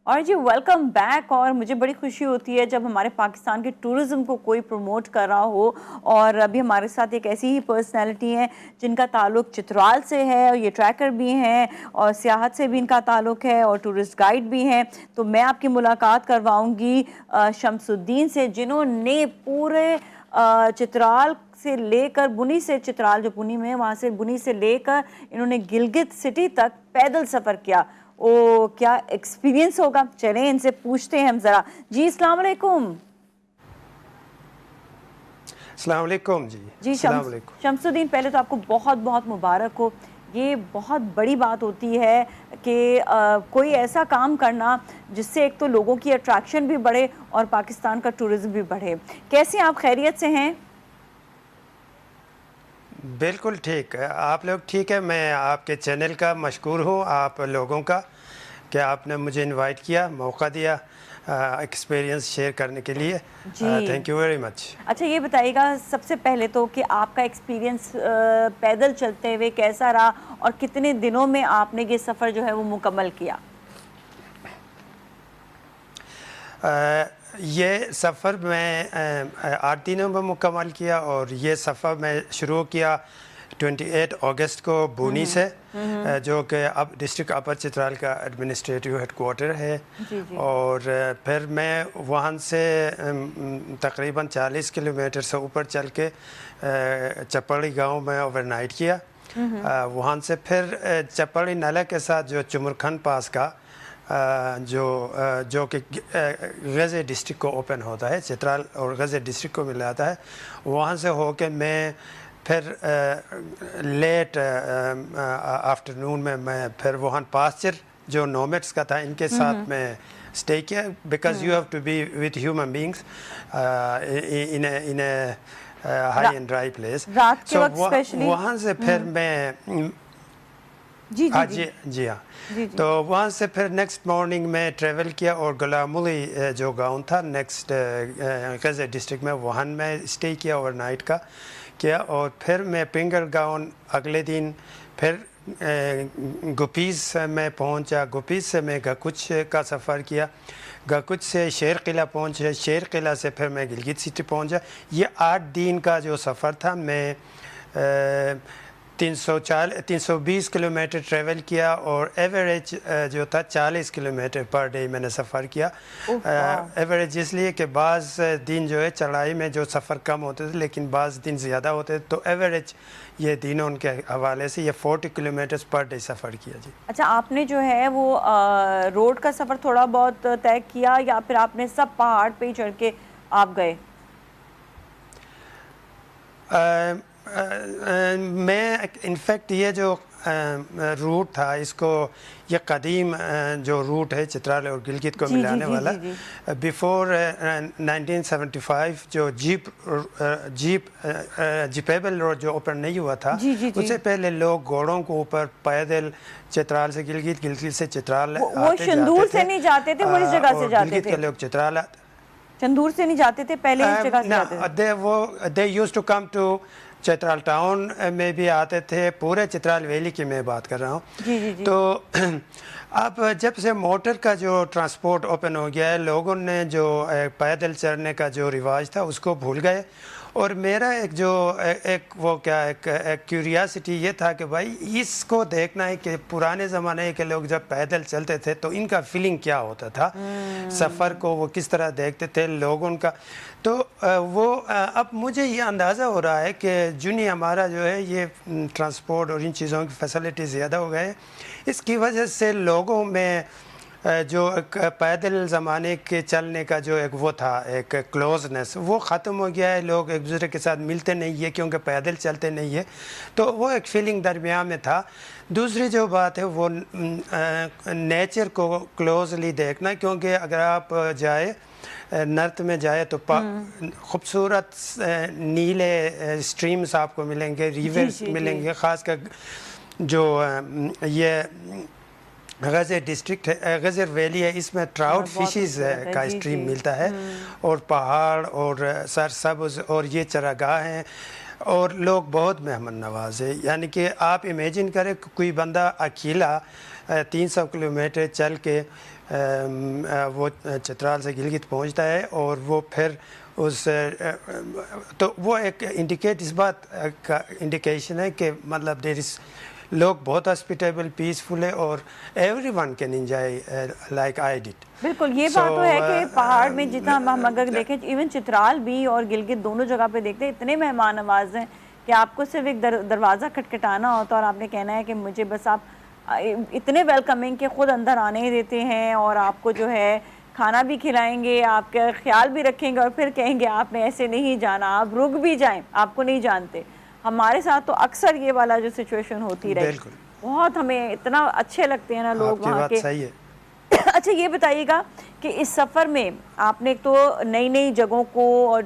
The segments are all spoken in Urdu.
اور جی ویلکم بیک. اور مجھے بڑی خوشی ہوتی ہے جب ہمارے پاکستان کے ٹورزم کو کوئی پروموٹ کر رہا ہو. اور ابھی ہمارے ساتھ ایک ایسی ہی پرسنالٹی ہیں جن کا تعلق چترال سے ہے، اور یہ ٹریکر بھی ہیں اور سیاحت سے بھی ان کا تعلق ہے اور ٹورسٹ گائیڈ بھی ہیں. تو میں آپ کی ملاقات کرواؤں گی شمس الدین سے، جنہوں نے پورے چترال سے لے کر بنی سے، چترال جو بنی میں ہے وہاں سے بنی سے لے کر انہوں نے گلگت سٹی تک پیدل سفر کیا. او کیا ایکسپیرینس ہوگا، چلیں ان سے پوچھتے ہیں ہم ذرا. جی السلام علیکم. السلام علیکم. جی السلام علیکم. شمس الدین، پہلے تو آپ کو بہت بہت مبارک ہو. یہ بہت بڑی بات ہوتی ہے کہ کوئی ایسا کام کرنا جس سے ایک تو لوگوں کی اٹریکشن بھی بڑھے اور پاکستان کا ٹورزم بھی بڑھے. کیسے آپ، خیریت سے ہیں؟ بالکل ٹھیک ہے، آپ لوگ ٹھیک ہے. میں آپ کے چینل کا مشکور ہوں، آپ لوگوں کا، کہ آپ نے مجھے انوائٹ کیا، موقع دیا ایکسپیرینس شیئر کرنے کے لیے. جی تھینک یو ویری مچ. اچھا یہ بتائیے گا سب سے پہلے تو کہ آپ کا ایکسپیرینس پیدل چلتے ہوئے کیسا رہا اور کتنے دنوں میں آپ نے یہ سفر جو ہے وہ مکمل کیا؟ یہ سفر میں 8 دنوں میں مکمل کیا، اور یہ سفر میں شروع کیا 28 اگست کو بونی سے، جو کہ اب ڈسٹرکٹ اپر چترال کا ایڈمنسٹریٹو ہیڈ کوارٹر ہے. جی جی. اور پھر میں وہاں سے تقریباً 40 کلومیٹر سے اوپر چل کے چپڑی گاؤں میں اوور نائٹ کیا. وہاں سے پھر چپڑی نالہ کے ساتھ جو چمرکھن پاس کا جو کہ غزہ ڈسٹرکٹ کو اوپن ہوتا ہے، چترال اور غزہ ڈسٹرکٹ کو ملاتا ہے، وہاں سے ہو کے میں پھر لیٹ آفٹرنون میں پھر وہاں پاسچر جو نومیڈس کا تھا ان کے ساتھ میں اسٹے کیا، because you have to be with human beings in a high and dry place. رات کے سو وقت اسپیشلی وہاں سے پھر میں جی جی جی ہاں. تو وہاں سے پھر نیکسٹ مارننگ میں ٹریول کیا، اور گلامولی جو گاؤں تھا نیکسٹ غزہ ڈسٹرکٹ میں، وہاں میں اسٹے کیا اوور نائٹ کا کیا. اور پھر میں پنگر گاؤں اگلے دن پھر گپیز میں پہنچا. گپیز سے میں گکچ کا سفر کیا، گکچ سے شیر قلعہ پہنچا، شیر قلعہ سے پھر میں گلگت سٹی پہنچا. یہ 8 دن کا جو سفر تھا، میں 320 کلومیٹر ٹریول کیا، اور ایوریج جو تھا 40 کلومیٹر پر ڈے میں نے سفر کیا. ایوریج اس لیے کہ بعض دن جو ہے چڑھائی میں جو سفر کم ہوتے تھے لیکن بعض دن زیادہ ہوتے تھے، تو ایوریج یہ دنوں کے حوالے سے یہ 40 کلومیٹرز پر ڈے سفر کیا. جی اچھا، آپ نے جو ہے وہ روڈ کا سفر تھوڑا بہت طے کیا یا پھر آپ نے سب پہاڑ پہ ہی چڑھ کے آپ گئے؟ میں انفیکٹ یہ جو روٹ تھا، اس کو یہ قدیم جو روٹ ہے چترال اور گلگت کو ملانے والا، بیفور 1975 جو جیپیبل روڈ جو اوپن نہیں ہوا تھا، اس سے پہلے لوگ گھوڑوں کو اوپر پیدل چترال سے گلگت، گلگت سے چترال وہ شندور سے نہیں جاتے تھے، وہ اس جگہ سے جاتے گلگت تھے؟ کے لوگ چترال چندور سے نہیں جاتے تھے، پہلے اس جگہ سے جاتے تھے؟ they used to come to Chitral town میں بھی آتے تھے. پورے چترال ویلی کی میں بات کر رہا ہوں. تو اب جب سے موٹر کا جو ٹرانسپورٹ اوپن ہو گیا ہے، لوگوں نے جو پیدل چلنے کا جو رواج تھا اس کو بھول گئے. اور میرا ایک کیوریاسٹی یہ تھا کہ بھائی اس کو دیکھنا ہے کہ پرانے زمانے کے لوگ جب پیدل چلتے تھے تو ان کا فیلنگ کیا ہوتا تھا، سفر کو وہ کس طرح دیکھتے تھے لوگوں کا. تو وہ اب مجھے یہ اندازہ ہو رہا ہے کہ جنہیں ہمارا جو ہے یہ ٹرانسپورٹ اور ان چیزوں کی فیسلٹی زیادہ ہو گئے، اس کی وجہ سے لوگوں میں جو ایک پیدل زمانے کے چلنے کا جو ایک وہ تھا، ایک کلوزنس، وہ ختم ہو گیا ہے. لوگ ایک دوسرے کے ساتھ ملتے نہیں ہے کیونکہ پیدل چلتے نہیں ہے، تو وہ ایک فیلنگ درمیان میں تھا. دوسری جو بات ہے وہ نیچر کو کلوزلی دیکھنا، کیونکہ اگر آپ جائے نرت میں جائے تو خوبصورت نیلے سٹریمز آپ کو ملیں گے، ریورز ملیں گے. خاص کر جو یہ غزہ ڈسٹرکٹ ہے، غزہ ویلی ہے، اس میں ٹراؤٹ فشیز کا اسٹریم ملتا ہے، اور پہاڑ اور سرسبز اور یہ چراگاہ ہیں، اور لوگ بہت مہمان نواز ہے. یعنی کہ آپ امیجن کریں کوئی بندہ اکیلا 300 کلومیٹر چل کے وہ چترال سے گلگت پہنچتا ہے اور وہ پھر اس تو وہ ایک انڈیکیٹ اس بات کا انڈیکیشن ہے کہ مطلب دیر از لوگ بہت ہاسپیٹیبل پیسفل ہے اور every one can enjoy like I did. بالکل یہ بات تو ہے کہ پہاڑ میں جتنا ہم اگر دیکھیں ایون چترال بھی اور گلگت دونوں جگہ پہ دیکھتے ہیں اتنے مہمان نواز ہیں کہ آپ کو صرف ایک دروازہ کھٹکھٹانا ہوتا ہے اور آپ نے کہنا ہے کہ مجھے بس آپ اتنے ویلکمنگ کہ خود اندر آنے ہی دیتے ہیں اور آپ کو جو ہے کھانا بھی کھلائیں گے, آپ کا خیال بھی رکھیں گے اور پھر کہیں گے آپ نے ایسے نہیں جانا, آپ رک بھی جائیں, آپ کو نہیں جانتے. ہمارے ساتھ تو اکثر یہ والا جو سچویشن ہوتی رہی, بہت ہمیں اتنا اچھے لگتے ہیں نا لوگ وہاں کے. اچھا یہ بتائیے گا کہ اس سفر میں آپ نے ایک تو نئی نئی جگہوں کو, اور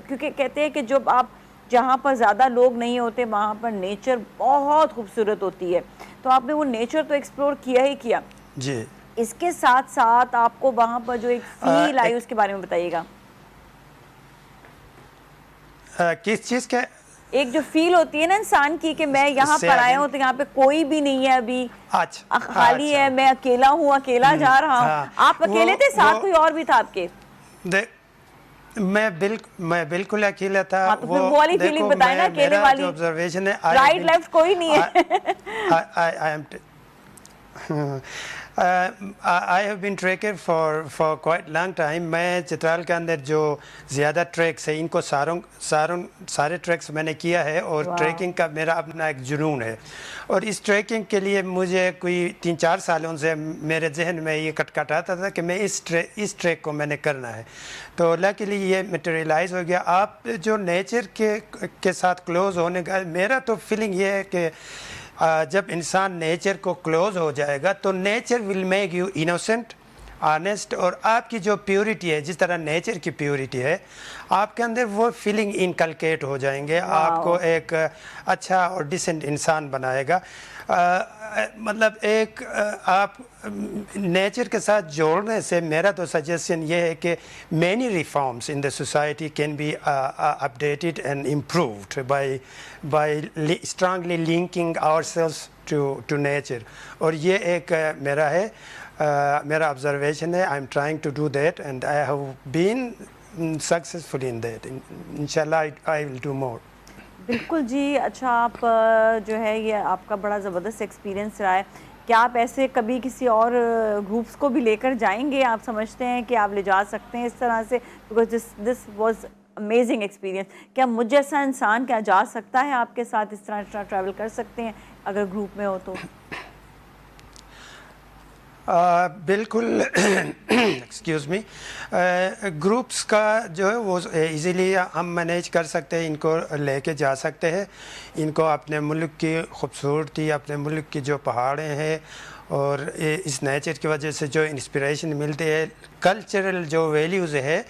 کیونکہ کہتے ہیں کہ جب آپ جہاں پر زیادہ لوگ نہیں ہوتے وہاں پر نیچر بہت خوبصورت ہوتی ہے, تو آپ نے وہ نیچر تو ایکسپلور کیا ہی کیا جی, اس کے ساتھ ساتھ آپ کو وہاں پر جو ایک فیل آئی اس کے بارے میں بتائیے گا. کس چیز کا؟ ایک جو فیل ہوتی ہے نا انسان کی کہ میں یہاں پر آیا ہوں تو یہاں پہ کوئی بھی نہیں ہے ابھی, خالی ہے, میں اکیلا ہوں, اکیلا جا رہا ہوں. آپ اکیلے تھے, ساتھ کوئی اور بھی تھا آپ کے؟ میں بالکل اکیلا تھا. تو پھر وہ والی فیلنگ بتائیں نا اکیلے والی, رائٹ لیفٹ کوئی نہیں ہے. I have been tracker for quite long time. میں چترال کے اندر جو زیادہ ٹریکس ہیں ان کو سارے ٹریکس میں نے کیا ہے, اور ٹریکنگ کا میرا اپنا ایک جنون ہے. اور اس ٹریکنگ کے لیے مجھے کوئی 3-4 سالوں سے میرے ذہن میں یہ کٹکھٹاتا تھا کہ میں اس ٹریک کو میں نے کرنا ہے. تو لکیلی یہ میٹیریلائز ہو گیا. آپ جو نیچر کے ساتھ کلوز ہونے کا, میرا تو فیلنگ یہ ہے کہ جب انسان نیچر کو کلوز ہو جائے گا تو nature will make you innocent, honest, اور آپ کی جو پیورٹی ہے, جس طرح نیچر کی پیورٹی ہے, آپ کے اندر وہ فیلنگ انکلکیٹ ہو جائیں گے. آپ کو ایک اچھا اور ڈیسنٹ انسان بنائے گا. مطلب ایک آپ نیچر کے ساتھ جوڑنے سے میرا تو سجیشن یہ ہے کہ many reforms in the society can be updated and improved by strongly linking ourselves to nature. اور یہ ایک میرا ہے, میرا آبزرویشن ہے. I am trying to do that and I have been successful in that. انشاءاللہ آئی ول ڈو مور. بالکل جی. اچھا آپ جو ہے یہ آپ کا بڑا زبردست ایکسپیرینس رہا ہے. کیا آپ ایسے کبھی کسی اور گروپس کو بھی لے کر جائیں گے؟ آپ سمجھتے ہیں کہ آپ لے جا سکتے ہیں اس طرح سے؟ Because this was amazing experience. کیا مجھ جیسا انسان کیا جا سکتا ہے آپ کے ساتھ, اس طرح ٹریول کر سکتے ہیں اگر گروپ میں ہو تو؟ بالکل. Excuse me. گروپس کا جو ہے وہ ایزیلی ہم مینیج کر سکتے ہیں, ان کو لے کے جا سکتے ہیں. ان کو اپنے ملک کی خوبصورتی, اپنے ملک کی جو پہاڑیں ہیں اور اس نیچر کی وجہ سے جو انسپریشن ملتی ہے, کلچرل جو ویلیوز ہے,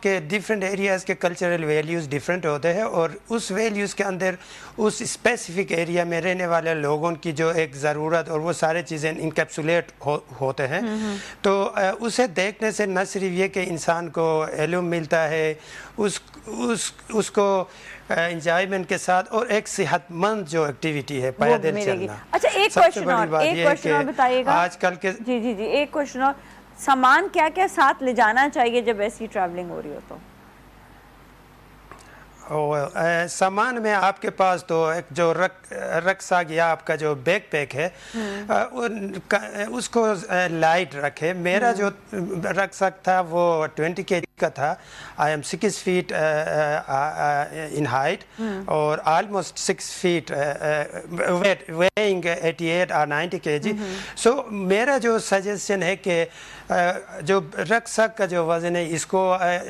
کہ ڈفرینٹ ایریاز کے کلچرل ویلیوز ڈفرینٹ ہوتے ہیں, اور اس ویلیوز کے اندر اس اسپیسیفک ایریا میں رہنے والے لوگوں کی جو ایک ضرورت اور وہ سارے چیزیں انکیپسولیٹ ہوتے ہیں. تو اسے دیکھنے سے نہ صرف یہ کہ انسان کو علم ملتا ہے, اس کو انجوائمنٹ کے ساتھ, اور ایک صحت مند جو ایکٹیویٹی ہے پیدل چلنا. اچھا ایک کوشچن اور بتائیے گا آج کل کے, جی ایک کوشچن اور, سامان کیا کیا ساتھ لے جانا چاہیے جب ایسی ٹریولنگ ہو رہی ہو تو؟ سامان میں آپ کے پاس تو ایک جو رکساک یا آپ کا جو بیک پیک ہے اس کو لائٹ رکھے. میرا جو رکساک تھا وہ 20 kg کا تھا. I am 6 feet in height اور almost 6 feet weighing 88 or 90 kg. سو میرا جو سجیشن ہے کہ جو رکساک کا جو وزن ہے اس کو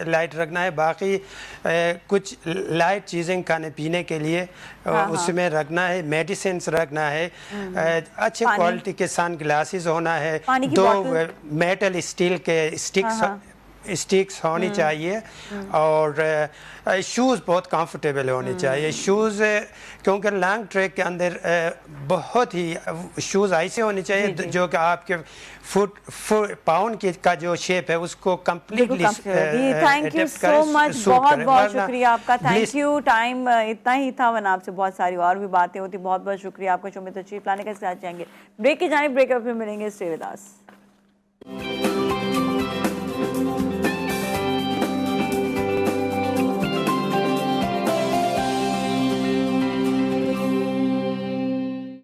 لائٹ رکھنا ہے. باقی کچھ لائٹ چیزیں کھانے پینے کے لیے اس میں رکھنا ہے, میڈیسنس رکھنا ہے, اچھے کوالٹی کے سن گلاسز ہونا ہے, 2 میٹل اسٹیل کے اسٹکس ہونی چاہیے, اور شوز بہت کمفرٹیبل ہونی چاہیے. شوز کیونکہ لانگ ٹریک کے اندر بہت ہی شوز ایسے ہونے چاہیے جو کہ آپ کے پاؤنڈ کا جو شیپ ہے اس کو کمپلیٹلی. تھینک یو سو مچ, بہت بہت شکریہ آپ کا. Thank you. ٹائم اتنا ہی تھا, ورنہ آپ سے بہت ساری اور بھی باتیں ہوتی. بہت بہت شکریہ آپ کا شو میں تشریف لانے کے ساتھ. جائیں گے بریک کی جانب, بریک اپ میں ملیں گے. Stay with us.